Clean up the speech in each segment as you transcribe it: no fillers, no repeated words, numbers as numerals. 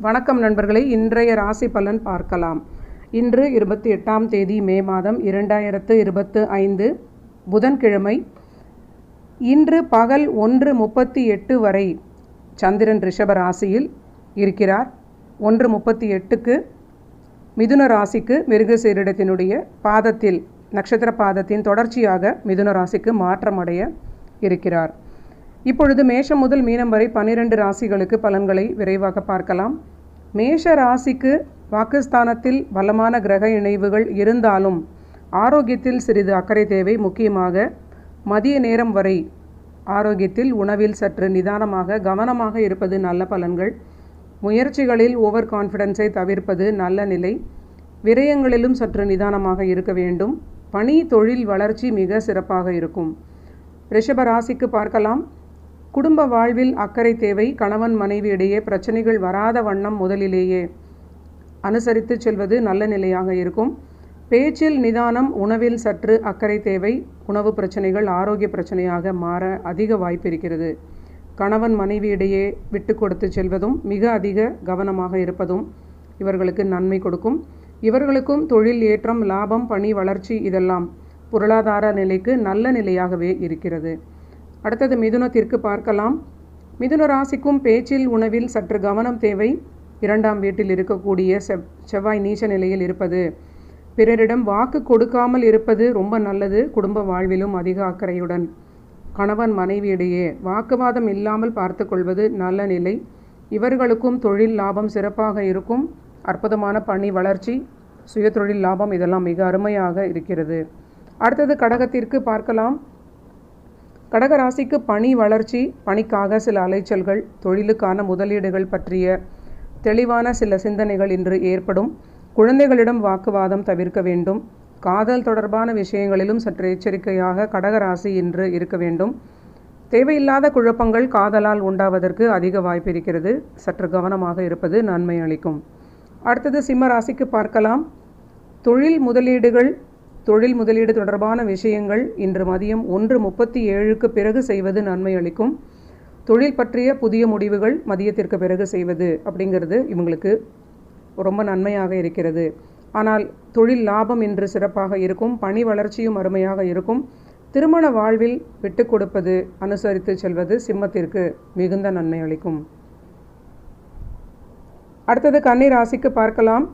வணக்கம் நண்பர்களே, இன்றைய ராசி பலன் பார்க்கலாம். இன்று 28ஆம் தேதி மே மாதம் 2025 புதன்கிழமை. இன்று பகல் 1:38 வரை சந்திரன் ரிஷப ராசியில் இருக்கிறார். 1:38க்கு மிதுன ராசிக்கு மிருகசீரிடத்தினுடைய பாதத்தில் நட்சத்திர பாதத்தின் தொடர்ச்சியாக மிதுன ராசிக்கு மாற்றமடைய இருக்கிறார். இப்பொழுது மேஷம் முதல் மீனம் வரை 12 ராசிகளுக்கு பலன்களை விரைவாக பார்க்கலாம். மேஷ ராசிக்கு வாக்குஸ்தானத்தில் பலமான கிரக இணைவுகள் இருந்தாலும் ஆரோக்கியத்தில் சிறிது அக்கறை தேவை. முக்கியமாக மதிய நேரம் வரை ஆரோக்கியத்தில் உணவில் சற்று நிதானமாக கவனமாக இருப்பது நல்ல பலன்கள். முயற்சிகளில் ஓவர் கான்ஃபிடென்ஸை தவிர்ப்பது நல்ல நிலை. விரயங்களிலும் சற்று நிதானமாக இருக்க வேண்டும். பணி தொழில் வளர்ச்சி மிக சிறப்பாக இருக்கும். ரிஷப ராசிக்கு பார்க்கலாம். குடும்ப வாழ்வில் அக்கறை தேவை. கணவன் மனைவி இடையே பிரச்சனைகள் வராத வண்ணம் முதலிலேயே அனுசரித்து செல்வது நல்ல நிலையாக இருக்கும். பேச்சில் நிதானம், உணவில் சற்று அக்கறை தேவை. உணவு பிரச்சனைகள் ஆரோக்கிய பிரச்சனையாக மாற அதிக வாய்ப்பு இருக்கிறது. கணவன் மனைவி இடையே விட்டு கொடுத்து செல்வதும் மிக அதிக கவனமாக இருப்பதும் இவர்களுக்கு நன்மை கொடுக்கும். இவர்களுக்கும் தொழில் ஏற்றம், லாபம், பணி வளர்ச்சி இதெல்லாம் பொருளாதார நிலைக்கு நல்ல நிலையாகவே இருக்கிறது. அடுத்தது மிதுனத்திற்கு பார்க்கலாம். மிதுன ராசிக்கும் பேச்சில் உணவில் சற்று கவனம் தேவை. 2ஆம் வீட்டில் இருக்கக்கூடிய செவ்வாய் நீச்ச நிலையில் இருப்பது, பிறரிடம் வாக்கு கொடுக்காமல் இருப்பது ரொம்ப நல்லது. குடும்ப வாழ்விலும் அதிக அக்கறையுடன் கணவன் மனைவியிடையே வாக்குவாதம் இல்லாமல் பார்த்து கொள்வது நல்ல நிலை. இவர்களுக்கும் தொழில் லாபம் சிறப்பாக இருக்கும். அற்புதமான பணி வளர்ச்சி, சுயதொழில் லாபம் இதெல்லாம் மிக அருமையாக இருக்கிறது. அடுத்தது கடகத்திற்கு பார்க்கலாம். கடக ராசிக்கு பணி வளர்ச்சி, பணிக்காக சில அலைச்சல்கள், தொழிலுக்கான முதலீடுகள் பற்றிய தெளிவான சில சிந்தனைகள் இன்று ஏற்படும். குழந்தைகளிடம் வாக்குவாதம் தவிர்க்க வேண்டும். காதல் தொடர்பான விஷயங்களிலும் சற்று எச்சரிக்கையாக கடகராசி இன்று இருக்க வேண்டும். தேவையில்லாத குழப்பங்கள் காதலால் உண்டாவதற்கு அதிக வாய்ப்பு இருக்கிறது. சற்று கவனமாக இருப்பது நன்மை அளிக்கும். அடுத்தது சிம்ம ராசிக்கு பார்க்கலாம். தொழில் முதலீடு தொடர்பான விஷயங்கள் இன்று மதியம் 1:37க்கு பிறகு செய்வது நன்மை அளிக்கும். தொழில் பற்றிய புதிய முடிவுகள் மதியத்திற்கு பிறகு செய்வது அப்படிங்கிறது இவங்களுக்கு ரொம்ப நன்மையாக இருக்கிறது. ஆனால் தொழில் லாபம் இன்று சிறப்பாக இருக்கும். பணி வளர்ச்சியும் அருமையாக இருக்கும். திருமண வாழ்வில் விட்டு கொடுப்பது, அனுசரித்து செல்வது சிம்மத்திற்கு மிகுந்த நன்மை அளிக்கும். அடுத்தது கன்னி ராசிக்கு பார்க்கலாம்.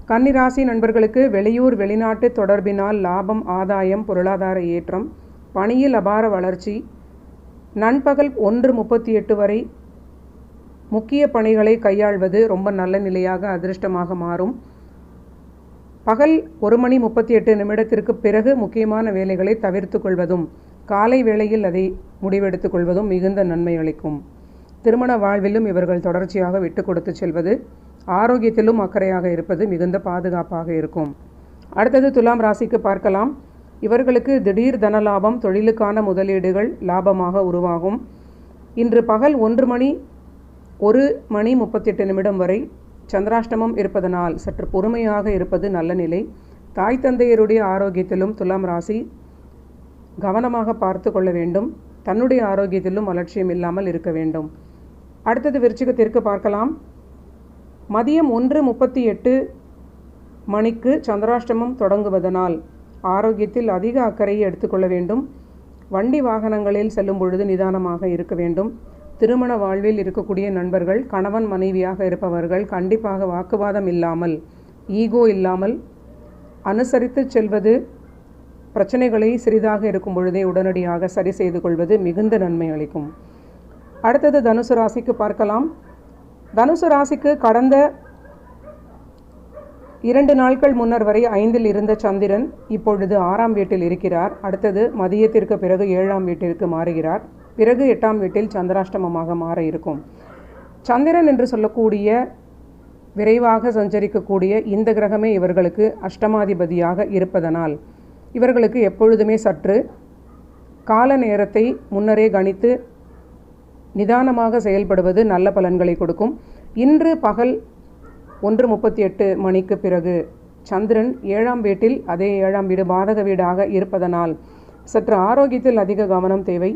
கன்னிராசி நண்பர்களுக்கு வெளியூர் வெளிநாட்டு தொடர்பினால் லாபம், ஆதாயம், பொருளாதார ஏற்றம், பணியில் அபார வளர்ச்சி. நண்பகல் 1:38 வரை முக்கிய பணிகளை கையாள்வது ரொம்ப நல்ல நிலையாக அதிர்ஷ்டமாக மாறும். பகல் 1:38 பிறகு முக்கியமான வேலைகளை தவிர்த்து கொள்வதும் காலை வேளையில் அதை முடிவெடுத்து கொள்வதும் மிகுந்த நன்மை அளிக்கும். திருமண வாழ்விலும் இவர்கள் தொடர்ச்சியாக விட்டு கொடுத்து செல்வது, ஆரோக்கியத்திலும் அக்கறையாக இருப்பது மிகுந்த பாதுகாப்பாக இருக்கும். அடுத்தது துலாம் ராசிக்கு பார்க்கலாம். இவர்களுக்கு திடீர் தனலாபம், தொழிலுக்கான முதலீடுகள் லாபமாக உருவாகும். இன்று பகல் 1:38 வரை சந்திராஷ்டமம் இருப்பதனால் சற்று பொறுமையாக இருப்பது நல்ல நிலை. தாய் தந்தையருடைய ஆரோக்கியத்திலும் துலாம் ராசி கவனமாக பார்த்து கொள்ள வேண்டும். தன்னுடைய ஆரோக்கியத்திலும் அலட்சியம் இல்லாமல் இருக்க வேண்டும். அடுத்தது விருச்சிகத்திற்கு பார்க்கலாம். மதியம் 1:38 சந்திராஷ்டமம் தொடங்குவதனால் ஆரோக்கியத்தில் அதிக அக்கறையை எடுத்துக்கொள்ள வேண்டும். வண்டி வாகனங்களில் செல்லும் பொழுது நிதானமாக இருக்க வேண்டும். திருமண வாழ்வில் இருக்கக்கூடிய நண்பர்கள், கணவன் மனைவியாக இருப்பவர்கள் கண்டிப்பாக வாக்குவாதம் இல்லாமல், ஈகோ இல்லாமல் அனுசரித்து செல்வது, பிரச்சனைகளை சிறிதாக இருக்கும் பொழுதே உடனடியாக சரி செய்து கொள்வது மிகுந்த நன்மை அளிக்கும். அடுத்தது தனுசு ராசிக்கு பார்க்கலாம். தனுசு ராசிக்கு கடந்த 2 நாட்கள் முன்னர் வரை 5இல் இருந்த சந்திரன் இப்பொழுது 6ஆம் வீட்டில் இருக்கிறார். அடுத்தது மதியத்திற்கு பிறகு 7ஆம் வீட்டிற்கு மாறுகிறார். பிறகு 8ஆம் வீட்டில் சந்திராஷ்டமமாக மாற இருக்கும். சந்திரன் என்று சொல்லக்கூடிய விரைவாக சஞ்சரிக்கக்கூடிய இந்த கிரகமே இவர்களுக்கு அஷ்டமாதிபதியாக இருப்பதனால் இவர்களுக்கு எப்பொழுதுமே சற்று கால நேரத்தை முன்னரே கணித்து நிதானமாக செயல்படுவது நல்ல பலன்களை கொடுக்கும். இன்று பகல் 1:38 பிறகு சந்திரன் 7ஆம் வீட்டில், அதே 7ஆம் வீடு பாதக வீடாக இருப்பதனால் சற்று ஆரோக்கியத்தில் அதிக கவனம் தேவை.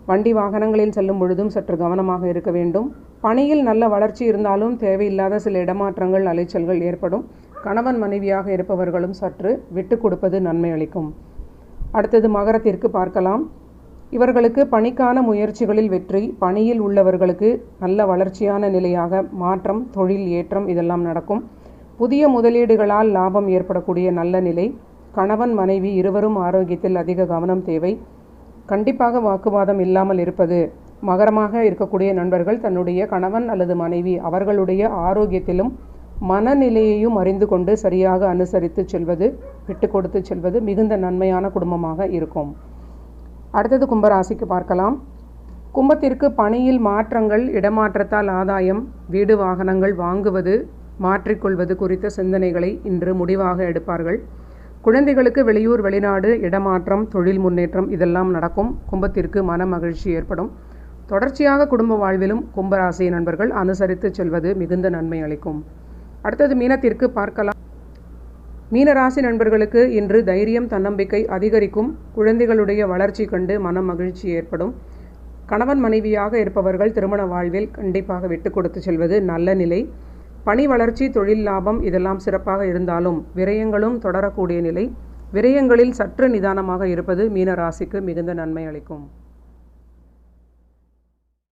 வண்டி வாகனங்களில் செல்லும் பொழுதும் சற்று கவனமாக இருக்க வேண்டும். பணியில் நல்ல வளர்ச்சி இருந்தாலும் தேவையில்லாத சில இடமாற்றங்கள் அலைச்சல்கள் ஏற்படும். கணவன் மனைவியாக இருப்பவர்களும் சற்று விட்டு கொடுப்பது நன்மை அளிக்கும். அடுத்தது மகரத்திற்கு பார்க்கலாம். இவர்களுக்கு பணிக்கான முயற்சிகளில் வெற்றி, பணியில் உள்ளவர்களுக்கு நல்ல வளர்ச்சியான நிலையாக மாற்றம், தொழில் ஏற்றம் இதெல்லாம் நடக்கும். புதிய முதலீடுகளால் லாபம் ஏற்படக்கூடிய நல்ல நிலை. கணவன் மனைவி இருவரும் ஆரோக்கியத்தில் அதிக கவனம் தேவை. கண்டிப்பாக வாக்குவாதம் இல்லாமல் இருப்பது. மகரமாக இருக்கக்கூடிய நண்பர்கள் தன்னுடைய கணவன் அல்லது மனைவி அவர்களுடைய ஆரோக்கியத்திலும் மனநிலையையும் அறிந்து கொண்டு சரியாக அனுசரித்து செல்வது, விட்டு கொடுத்து செல்வது மிகுந்த நன்மையான குடும்பமாக இருக்கும். அடுத்தது கும்பராசிக்கு பார்க்கலாம். கும்பத்திற்கு பணியில் மாற்றங்கள், இடமாற்றத்தால் ஆதாயம், வீடு வாகனங்கள் வாங்குவது, மாற்றிக்கொள்வது குறித்த சிந்தனைகளை இன்று முடிவாக எடுப்பார்கள். குழந்தைகளுக்கு வெளியூர் வெளிநாடு இடமாற்றம், தொழில் முன்னேற்றம் இதெல்லாம் நடக்கும். கும்பத்திற்கு மன மகிழ்ச்சி ஏற்படும். தொடர்ச்சியாக குடும்ப வாழ்விலும் கும்பராசி நண்பர்கள் அனுசரித்து செல்வது மிகுந்த நன்மை அளிக்கும். அடுத்தது மீனத்திற்கு பார்க்கலாம். மீனராசி நண்பர்களுக்கு இன்று தைரியம், தன்னம்பிக்கை அதிகரிக்கும். குழந்தைகளுடைய வளர்ச்சி கண்டு மன மகிழ்ச்சி ஏற்படும். கணவன் மனைவியாக இருப்பவர்கள் திருமண வாழ்வில் கண்டிப்பாக விட்டு கொடுத்து செல்வது நல்ல நிலை. பணி வளர்ச்சி, தொழில் லாபம் இதெல்லாம் சிறப்பாக இருந்தாலும் விரயங்களும் தொடரக்கூடிய நிலை. விரயங்களில் சற்று நிதானமாக இருப்பது மீனராசிக்கு மிகுந்த நன்மை அளிக்கும்.